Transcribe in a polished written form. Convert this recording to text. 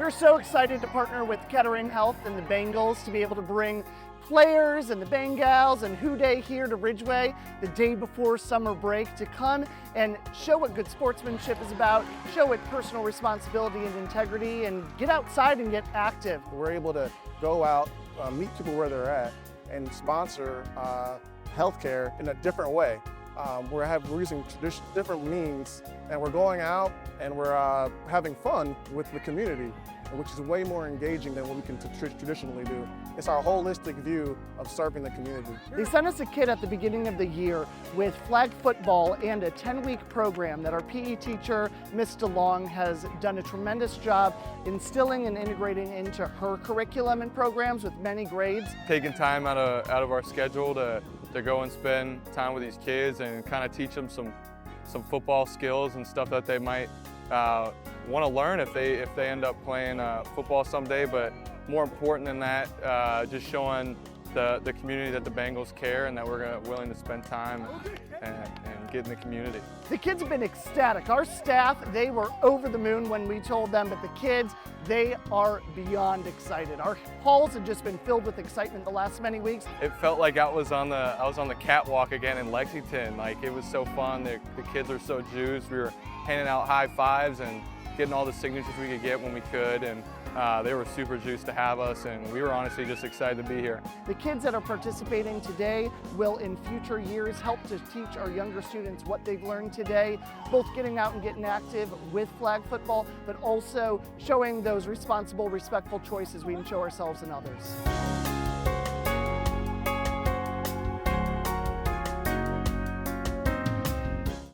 We're so excited to partner with Kettering Health and the Bengals to be able to bring players and the Bengals and Who Day here to Ridgeway the day before summer break to come and show what good sportsmanship is about, show what personal responsibility and integrity, and get outside and get active. We're able to go out, meet people where they're at, and sponsor healthcare in a different way. We're using different means, and we're going out and we're having fun with the community, which is way more engaging than what we can traditionally do. It's our holistic view of serving the community. They sent us a kit at the beginning of the year with flag football and a 10-week program that our PE teacher, Ms. DeLong, has done a tremendous job instilling and integrating into her curriculum and programs with many grades. Taking time out of our schedule to go and spend time with these kids and kind of teach them some football skills and stuff that they might want to learn if they end up playing football someday. But more important than that, just showing the community that the Bengals care and that we're willing to spend time and get in the community. The kids have been ecstatic. Our staff, they were over the moon when we told them, but the kids, they are beyond excited. Our halls have just been filled with excitement the last many weeks. It felt like I was on the catwalk again in Lexington. Like, it was so fun. The kids are so juiced. We were handing out high fives and getting all the signatures we could get when we could, and they were super juiced to have us, and we were honestly just excited to be here. The kids that are participating today will in future years help to teach our younger students what they've learned today, both getting out and getting active with flag football, but also showing those responsible, respectful choices we can show ourselves and others.